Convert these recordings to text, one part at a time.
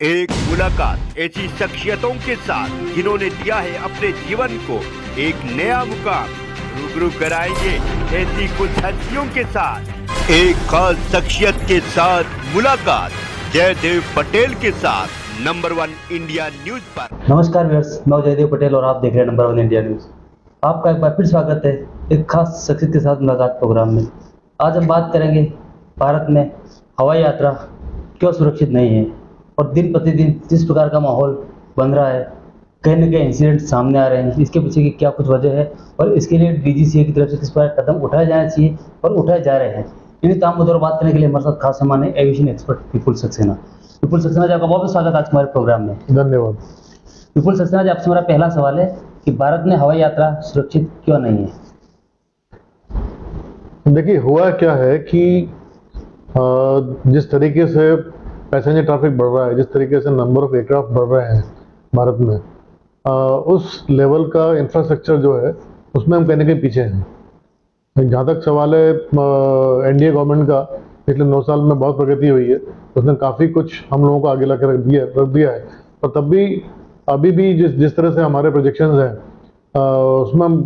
एक मुलाकात ऐसी शख्सियतों के साथ जिन्होंने दिया है अपने जीवन को एक नया मुकाम। रूबरू कराएंगे ऐसी कुछ हस्तियों के साथ एक खास शख्सियत के साथ मुलाकात जयदेव पटेल के साथ नंबर 1 इंडिया न्यूज पर। नमस्कार व्यूअर्स, मैं जयदेव पटेल और आप देख रहे हैं नंबर 1 इंडिया न्यूज। आपका एक बार फिर स्वागत है एक खास शख्सियत के साथ मुलाकात प्रोग्राम में। आज हम बात करेंगे भारत में हवाई यात्रा क्यों सुरक्षित नहीं है और दिन प्रतिदिन जिस प्रकार का माहौल बन रहा है, कहीं न कहीं इंसिडेंट सामने आ रहे हैं, इसके पीछे की क्या कुछ वजह है और इसके लिए डीजीसीए की तरफ से किस प्रकार कदम उठाए जाना चाहिए और उठाए जा रहे हैं। इन्हीं तमाम मुद्दों पर बात करने के लिए हमारे साथ खास मेहमान है एविएशन एक्सपर्ट विपुल सक्सेना। विपुल सक्सेना जी, आपका बहुत बहुत स्वागत आज हमारे प्रोग्राम में। धन्यवाद। विपुल सक्सेना जी, आपसे मेरा पहला सवाल है कि भारत में हवाई यात्रा सुरक्षित क्यों नहीं है? देखिए, हुआ क्या है कि जिस तरीके से पैसेंजर ट्रैफिक बढ़ रहा है, जिस तरीके से नंबर ऑफ एयरक्राफ्ट बढ़ रहे हैं भारत में, उस लेवल का इंफ्रास्ट्रक्चर जो है उसमें हम कहीं ना कहीं पीछे हैं। जहाँ तक सवाल है एनडीए गवर्नमेंट का, पिछले 9 साल में बहुत प्रगति हुई है, उसने काफ़ी कुछ हम लोगों को आगे ला के रख दिया है। और तब भी अभी भी जिस तरह से हमारे प्रोजेक्शंस हैं उसमें हम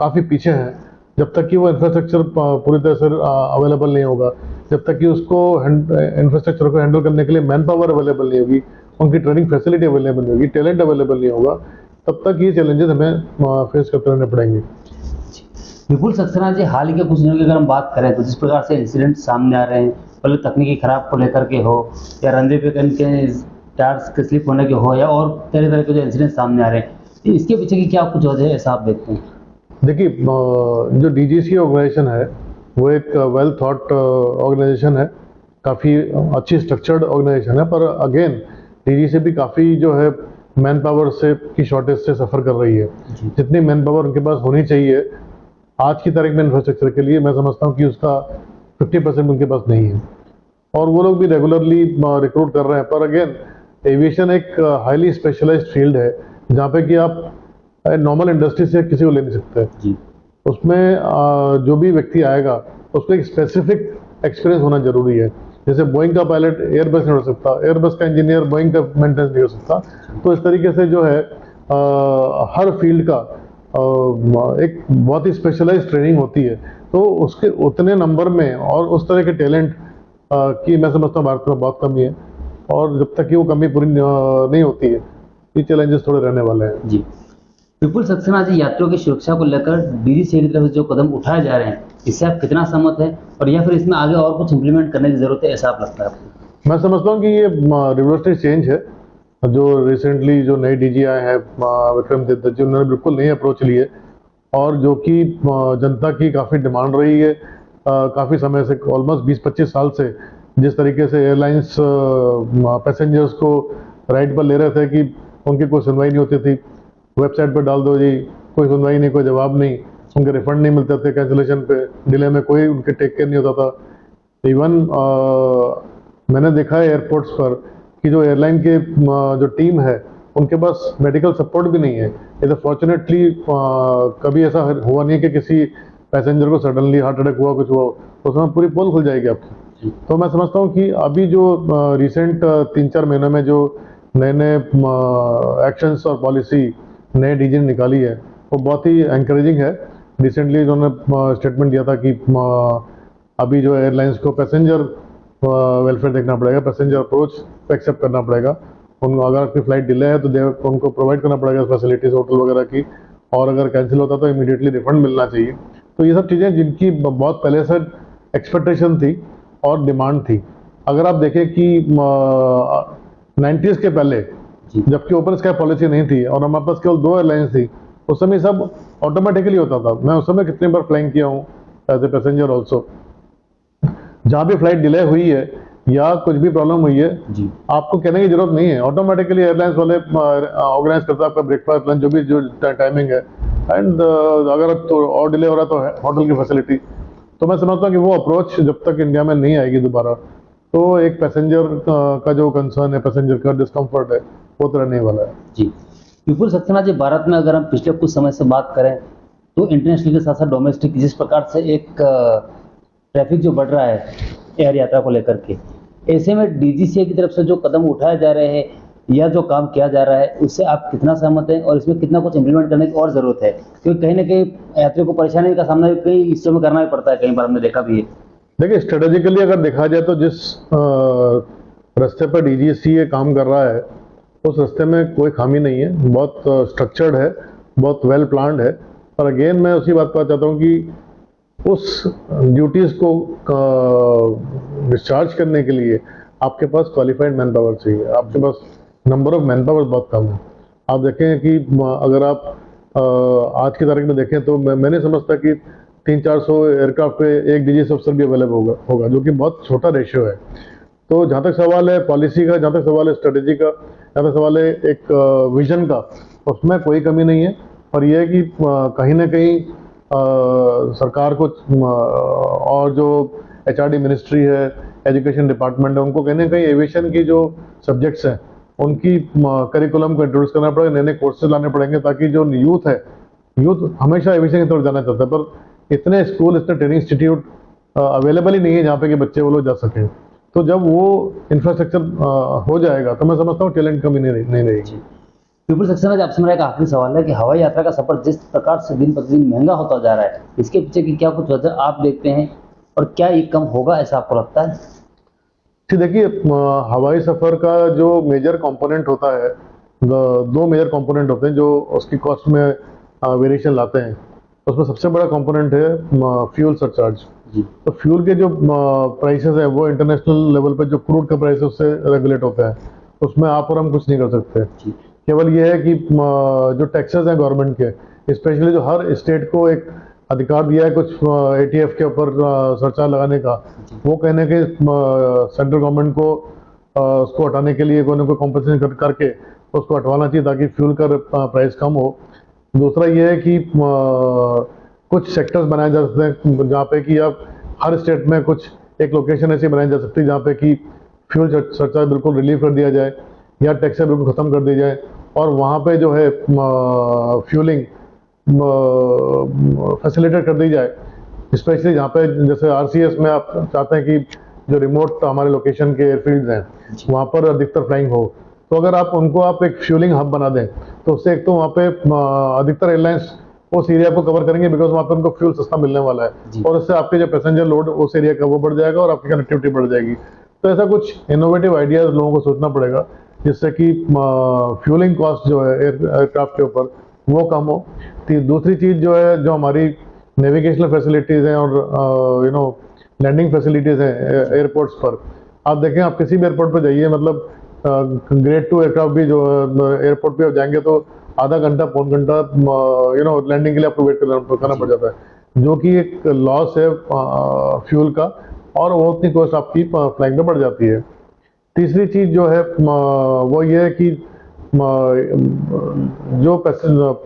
काफ़ी पीछे हैं। जब तक कि वो इंफ्रास्ट्रक्चर पूरी तरह से अवेलेबल नहीं होगा, जब तक कि उसको इंफ्रास्ट्रक्चर को हैंडल करने के लिए मैन पावर अवेलेबल नहीं होगी, उनकी ट्रेनिंग फैसिलिटी अवेलेबल नहीं होगी, टैलेंट अवेलेबल नहीं होगा, तब तक ये चैलेंजेस हमें फेस करते रहने पड़ेंगे। विपुल सक्सेना जी, हाल ही के कुछ दिनों की अगर हम बात करें तो जिस प्रकार से इंसिडेंट सामने आ रहे हैं, पहले तकनीकी खराब को लेकर के हो या रनवे पे के टायर्स के स्लिप होने के हो या और तरह तरह के जो इंसिडेंट सामने आ रहे हैं, इसके पीछे की क्या कुछ वजह है, ऐसा आप देखते हैं? देखिए, जो डीजीसीए ऑर्गेनाइजेशन है वो एक वेल थॉट ऑर्गेनाइजेशन है, काफ़ी अच्छी स्ट्रक्चर्ड ऑर्गेनाइजेशन है, पर अगेन डीजीसीए भी काफ़ी जो है मैन पावर से की शॉर्टेज से सफ़र कर रही है। जितनी मैन पावर उनके पास होनी चाहिए आज की तारीख में इंफ्रास्ट्रक्चर के लिए, मैं समझता हूँ कि उसका 50% उनके पास नहीं है, और वो लोग भी रेगुलरली रिक्रूट कर रहे हैं। पर अगेन एविएशन एक हाईली स्पेशलाइज्ड फील्ड है जहाँ पे कि आप नॉर्मल इंडस्ट्री से किसी को ले नहीं सकते जी। उसमें जो भी व्यक्ति आएगा उसको एक स्पेसिफिक एक्सपीरियंस होना जरूरी है। जैसे बोइंग का पायलट एयरबस नहीं हो सकता, एयरबस का इंजीनियर बोइंग का मेंटेनेंस नहीं हो सकता, तो इस तरीके से जो है हर फील्ड का एक बहुत ही स्पेशलाइज्ड ट्रेनिंग होती है। तो उसके उतने नंबर में और उस तरह के टैलेंट की मैं समझता हूँ भारत में बहुत कमी है, और जब तक कि वो कमी पूरी नहीं होती है ये चैलेंजेस थोड़े रहने वाले हैं जी। विपुल सक्सेना जी, यात्रियों की सुरक्षा को लेकर डीजीसीए की तरफ से जो कदम उठाए जा रहे हैं, इससे आप कितना सहमत हैं और या फिर इसमें आगे और कुछ इंप्लीमेंट करने की जरूरत है, ऐसा आप लगता है आपको? मैं समझता हूँ कि ये रिवोल्यूशनरी चेंज है। जो रिसेंटली जो नए डीजी आए हैं विक्रमादित्य जी, उन्होंने बिल्कुल नई अप्रोच ली है और जो कि जनता की काफ़ी डिमांड रही है काफ़ी समय से, ऑलमोस्ट 20-25 साल से। जिस तरीके से एयरलाइंस पैसेंजर्स को राइड पर ले रहे थे कि उनकी कोई सुनवाई नहीं होती थी, वेबसाइट पर डाल दो जी, कोई सुनवाई नहीं, कोई जवाब नहीं, उनके रिफंड नहीं मिलते थे, कैंसिलेशन पे डिले में कोई उनके टेक केयर नहीं होता था। इवन मैंने देखा है एयरपोर्ट्स पर कि जो एयरलाइन के जो टीम है उनके पास मेडिकल सपोर्ट भी नहीं है। ये तो फॉर्चुनेटली कभी ऐसा हुआ नहीं कि किसी पैसेंजर को सडनली हार्ट अटैक हुआ, कुछ हुआ, उसमें पूरी पोल खुल जाएगी आपकी। तो मैं समझता हूँ कि अभी जो रिसेंट 3-4 महीनों में जो नए नए एक्शंस और पॉलिसी नए डीजी ने निकाली है वो बहुत ही एनकरेजिंग है। रिसेंटली उन्होंने स्टेटमेंट दिया था कि अभी जो एयरलाइंस को पैसेंजर वेलफेयर देखना पड़ेगा, पैसेंजर अप्रोच को एक्सेप्ट करना पड़ेगा। उनको अगर आपकी फ्लाइट डिले है तो उनको प्रोवाइड करना पड़ेगा फैसिलिटीज होटल वगैरह की, और अगर कैंसिल होता तो इमीडिएटली रिफंड मिलना चाहिए। तो ये सब चीज़ें जिनकी बहुत पहले से एक्सपेक्टेशन थी और डिमांड थी। अगर आप देखें कि 90s के पहले जबकि ओपन स्काई पॉलिसी नहीं थी और हमारे पास केवल 2 एयरलाइंस थी, उस समय सब ऑटोमेटिकली होता था। मैं उस समय कितनी बार फ्लाइंग किया हूँ एज ए पैसेंजर ऑल्सो। जहाँ भी फ्लाइट डिले हुई है या कुछ भी प्रॉब्लम हुई है जी, आपको कहने की जरूरत नहीं है, ऑटोमेटिकली एयरलाइंस वाले ऑर्गेनाइज करता है आपका ब्रेकफास्ट लंच जो भी जो टाइमिंग है, एंड अगर तो और डिले हो रहा है तो होटल की फैसिलिटी। तो मैं समझता हूँ कि वो अप्रोच जब तक इंडिया में नहीं आएगी दोबारा, तो एक पैसेंजर का जो कंसर्न है, पैसेंजर का डिस्कम्फर्ट है, वो तो रहने वाला है जी। विपुल सक्सेना जी, भारत में अगर हम पिछले कुछ समय से बात करें तो इंटरनेशनल के साथ साथ डोमेस्टिक जिस प्रकार से एक ट्रैफिक जो बढ़ रहा है एयर यात्रा को लेकर के, ऐसे में डीजीसीए की तरफ से जो कदम उठाए जा रहे हैं या जो काम किया जा रहा है उससे आप कितना सहमत हैं और इसमें कितना कुछ इम्प्लीमेंट करने की और ज़रूरत है, क्योंकि कहीं ना कहीं यात्रियों को परेशानी का सामना भी कई हिस्सों में करना भी पड़ता है, कई बार हमने देखा भी है। देखिए, स्ट्रेटेजिकली अगर देखा जाए तो जिस रास्ते पर डीजीसीए काम कर रहा है उस रास्ते में कोई खामी नहीं है, बहुत स्ट्रक्चर्ड है, बहुत वेल प्लान्ड है। पर अगेन मैं उसी बात पर चाहता हूँ कि उस ड्यूटीज़ को डिस्चार्ज करने के लिए आपके पास क्वालिफाइड मैन पावर चाहिए। आपके पास नंबर ऑफ मैन पावर बहुत कम है। आप देखें कि अगर आप आज की तारीख में देखें तो मैं नहीं समझता कि 300-400 एयरक्राफ्ट पे एक डीजीसी अफसर भी अवेलेबल होगा, जो कि बहुत छोटा रेशियो है। तो जहाँ तक सवाल है पॉलिसी का, जहाँ तक सवाल है स्ट्रेटेजी का, जहाँ तक सवाल है एक विजन का, उसमें कोई कमी नहीं है। और यह है कि कहीं ना कहीं सरकार को और जो एचआरडी मिनिस्ट्री है, एजुकेशन डिपार्टमेंट है, उनको कहीं ना कहीं एविएशन की जो सब्जेक्ट्स हैं उनकी करिकुलम को इंट्रोड्यूस करना पड़ेगा, नए नए कोर्सेज लाने पड़ेंगे, ताकि जो यूथ है, यूथ हमेशा एविएशन की तरफ जाना चाहता है, पर इतने स्कूल, इतने ट्रेनिंग इंस्टीट्यूट अवेलेबल ही नहीं है जहाँ पे कि बच्चे वो लोग जा सकें। तो जब वो इंफ्रास्ट्रक्चर हो जाएगा तो मैं समझता हूँ टैलेंट कमी नहीं रहेगी। पीपल सेक्शन में आपसे मेरा एक आखिरी सवाल है कि हवाई यात्रा का सफर जिस प्रकार से दिन प्रतिदिन महंगा होता जा रहा है, इसके पीछे की क्या कुछ वजह आप देखते हैं और क्या ये कम होगा ऐसा आपको लगता है? जी देखिए, हवाई सफ़र का जो मेजर कंपोनेंट होता है, दो मेजर कंपोनेंट होते हैं जो उसकी कॉस्ट में वेरिएशन लाते हैं। उसमें सबसे बड़ा कंपोनेंट है फ्यूल सरचार्ज। तो फ्यूल के जो प्राइसेस हैं वो इंटरनेशनल लेवल पे जो क्रूड का प्राइस है उससे रेगुलेट होता है, उसमें आप और हम कुछ नहीं कर सकते। केवल ये है कि जो टैक्सेस हैं गवर्नमेंट के, स्पेशली जो हर स्टेट को एक अधिकार दिया है कुछ एटीएफ के ऊपर सरचार्ज लगाने का, वो कहने के सेंट्रल गवर्नमेंट को उसको हटाने के लिए कोई ना कोई कॉम्पनसेशन करके उसको हटवाना चाहिए ताकि फ्यूल का प्राइस कम हो। दूसरा ये है कि कुछ सेक्टर्स बनाए जा सकते हैं जहाँ पे कि आप हर स्टेट में कुछ एक लोकेशन ऐसी बनाई जा सकती है जहाँ पे कि फ्यूल सरचार्ज बिल्कुल रिलीव कर दिया जाए या टैक्स बिल्कुल ख़त्म कर दी जाए, और वहाँ पे जो है फ्यूलिंग फैसिलिटेट कर दी जाए। स्पेशली जहाँ पे जैसे आरसीएस में आप चाहते हैं कि जो रिमोट हमारे लोकेशन के एयरफील्ड हैं वहाँ पर अधिकतर फ्लाइंग हो, तो अगर आप उनको आप एक फ्यूलिंग हब बना दें तो उससे एक तो वहाँ पे अधिकतर एयरलाइंस उस एरिया को कवर करेंगे बिकॉज वहाँ पे उनको फ्यूल सस्ता मिलने वाला है, और उससे आपके जो पैसेंजर लोड उस एरिया का वो बढ़ जाएगा और आपकी कनेक्टिविटी बढ़ जाएगी। तो ऐसा कुछ इनोवेटिव आइडियाज लोगों को सोचना पड़ेगा जिससे कि फ्यूलिंग कॉस्ट जो है एयरक्राफ्ट के ऊपर वो कम हो। दूसरी चीज़ जो है, जो हमारी नेविगेशनल फैसिलिटीज़ हैं और लैंडिंग फैसिलिटीज़ हैं एयरपोर्ट्स पर, आप देखें, आप किसी भी एयरपोर्ट पर जाइए, मतलब ग्रेड 2 एयरक्राफ्ट भी जो एयरपोर्ट पे जाएंगे तो आधा घंटा पौन घंटा लैंडिंग के लिए आपको वेट करना पड़ जाता है, जो कि एक लॉस है फ्यूल का, और वो उतनी कॉस्ट आपकी फ्लाइंग में बढ़ जाती है। तीसरी चीज़ जो है वो ये है कि जो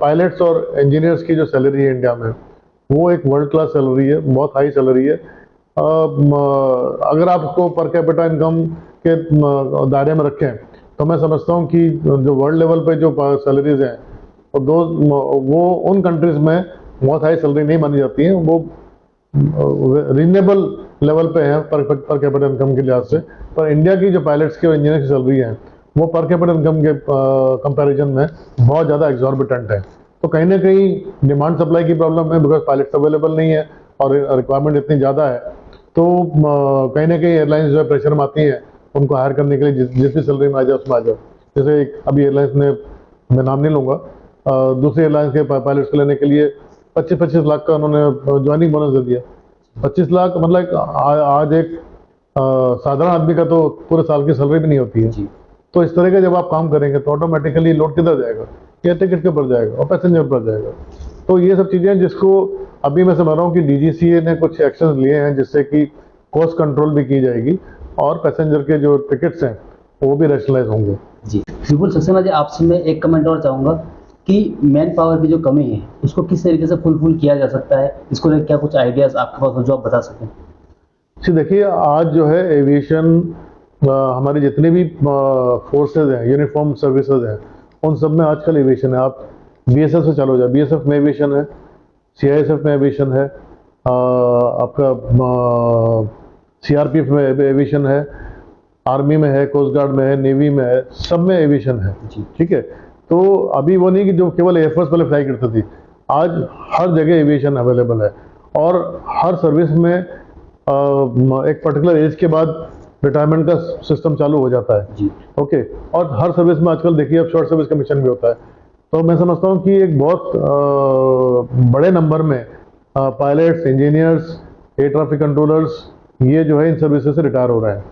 पायलट्स और इंजीनियर्स की जो सैलरी है इंडिया में, वो एक वर्ल्ड क्लास सैलरी है, बहुत हाई सैलरी है। अगर आप उसको पर कैपिटा इनकम के दायरे में रखें तो मैं समझता हूँ कि जो वर्ल्ड लेवल पे जो सैलरीज हैं वो उन कंट्रीज़ में बहुत हाई सैलरी नहीं मानी जाती हैं, वो रीजनेबल लेवल पे है पर कैपिटा इनकम के लिहाज से। पर इंडिया की जो पायलट्स की और इंजीनियर की सैलरी है वो पर कैपिटा इनकम के कंपैरिजन में बहुत ज़्यादा एग्जॉर्बिटेंट है। तो कहीं ना कहीं डिमांड सप्लाई की प्रॉब्लम है, बिकॉज पायलट्स अवेलेबल नहीं है और रिक्वायरमेंट इतनी ज़्यादा है, तो कहीं ना कहीं एयरलाइंस जो है प्रेशर में आती हैं उनको हायर करने के लिए जिस भी सैलरी में आ जाए उसमें आ जाओ। जैसे अभी एयरलाइंस ने, मैं नाम नहीं लूँगा, दूसरी एयरलाइंस के पायलट्स को लेने के लिए 25-25 लाख का उन्होंने ज्वाइनिंग बोनस दे दिया। 25 लाख मतलब आज एक साधारण आदमी का तो पूरे साल की सैलरी भी नहीं होती है। तो इस तरह का जब आप काम करेंगे तो ऑटोमेटिकली लोड किधर जाएगा, एयर टिकट के ऊपर जाएगा और पैसेंजर पर जाएगा। तो ये सब चीज़ें जिसको अभी मैं समझ रहा हूँ कि डीजीसीए ने कुछ एक्शन लिए हैं जिससे कि कॉस्ट कंट्रोल भी की जाएगी और पैसेंजर के जो टिकट्स हैं वो भी रैशनलाइज होंगे। जी बिल्कुल। सक्सेना जी, आपसे मैं एक कमेंट और चाहूँगा कि मैन पावर की जो कमी है उसको किस तरीके से फुलफिल किया जा सकता है, इसको लेकर क्या कुछ आइडियाज़ आपके पास हो जो आप बता सकें? जी देखिए, आज जो है एविएशन हमारी जितनी भी फोर्सेज हैं, यूनिफॉर्म सर्विसेज हैं, उन सब में आजकल एविएशन है। आप बीएसएफ से चालू हो जाए, बीएसएफ में एविएशन है, सीआईएसएफ में एविएशन है, आपका सीआरपीएफ में एविएशन है, आर्मी में है, कोस्ट गार्ड में है, नेवी में है, सब में एविएशन है। जी। ठीक है, तो अभी वो नहीं कि जो केवल एयरफोर्स पहले फ्लाई करती थी, आज हर जगह एविएशन अवेलेबल है और हर सर्विस में एक पर्टिकुलर एज के बाद रिटायरमेंट का सिस्टम चालू हो जाता है। जी। ओके, और हर सर्विस में आजकल देखिए अब शॉर्ट सर्विस का मिशन भी होता है। तो मैं समझता हूँ कि एक बहुत बड़े नंबर में pilots, engineers, air traffic controllers ये जो है इन सर्विसेज से रिटायर हो रहे हैं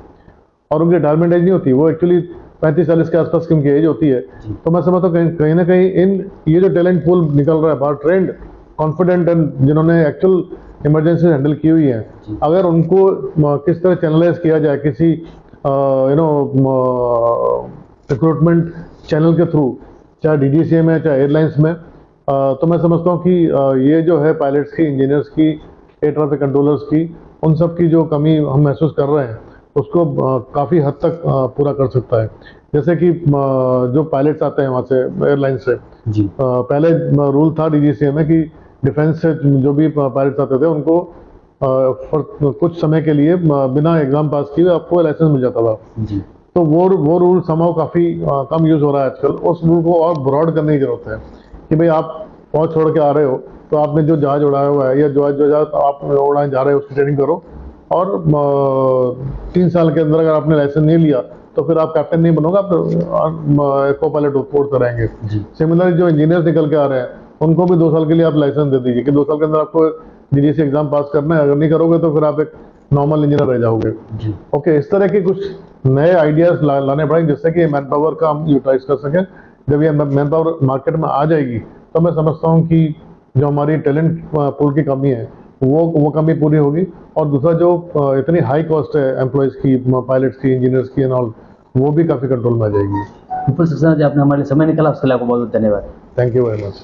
और उनकी रिटायरमेंट एज नहीं होती, वो एक्चुअली 35-40 के आसपास की उनकी एज होती है। तो मैं समझता हूँ कहीं ना कहीं इन ये जो टैलेंट पूल निकल रहा है बाहर, ट्रेंड, कॉन्फिडेंट एंड जिन्होंने एक्चुअल इमरजेंसी हैंडल की हुई है, अगर उनको किस तरह चैनलाइज किया जाए किसी रिक्रूटमेंट चैनल के थ्रू, चाहे डीजीसीए में चाहे एयरलाइंस में, तो मैं समझता हूँ कि ये जो है पायलट्स की, इंजीनियर्स की, एयर ट्रैफिक कंट्रोलर्स की, उन सब की जो कमी हम महसूस कर रहे हैं उसको काफ़ी हद तक पूरा कर सकता है। जैसे कि जो पायलट्स आते हैं वहाँ से एयरलाइन से, जी। पहले रूल था डीजीसीए में कि डिफेंस से जो भी पायलट्स आते थे उनको कुछ समय के लिए बिना एग्जाम पास किए आपको लाइसेंस मिल जाता था। जी। तो वो रूल समाव काफ़ी कम यूज़ हो रहा है आजकल। उस रूल को और ब्रॉड करने की जरूरत है कि भाई आप फौज छोड़ के आ रहे हो तो आपने जो जहाज उड़ाया हुआ है या जो जहाज आप उड़ाने जा रहे हो उसकी ट्रेनिंग करो, और 3 साल के अंदर अगर आपने लाइसेंस नहीं लिया तो फिर आप कैप्टन नहीं बनोगे, आप को पायलट उड़ते रहेंगे। सिमिलरली जो इंजीनियर्स निकल के आ रहे हैं उनको भी 2 साल के लिए आप लाइसेंस दे दीजिए कि 2 साल के अंदर आपको डीजीसी एग्जाम पास करना है, अगर नहीं करोगे तो फिर आप एक नॉर्मल इंजीनियर रह जाओगे। ओके, इस तरह के कुछ नए आइडियाज लाने पड़ेंगे जिससे कि मैन पावर का हम यूटिलाइज कर सकें। जब ये मैन पावर मार्केट में आ जाएगी तो मैं समझता हूँ कि जो हमारी टैलेंट पूल की कमी है वो कमी पूरी होगी, और दूसरा जो इतनी हाई कॉस्ट है एम्प्लॉयज़ की, पायलट्स की, इंजीनियर्स की एंड ऑल, वो भी काफ़ी कंट्रोल में आ जाएगी। विपुल सक्सेना जी, आपने हमारे लिए समय निकाला, उसके लिए आपको बहुत बहुत धन्यवाद। Thank you very much.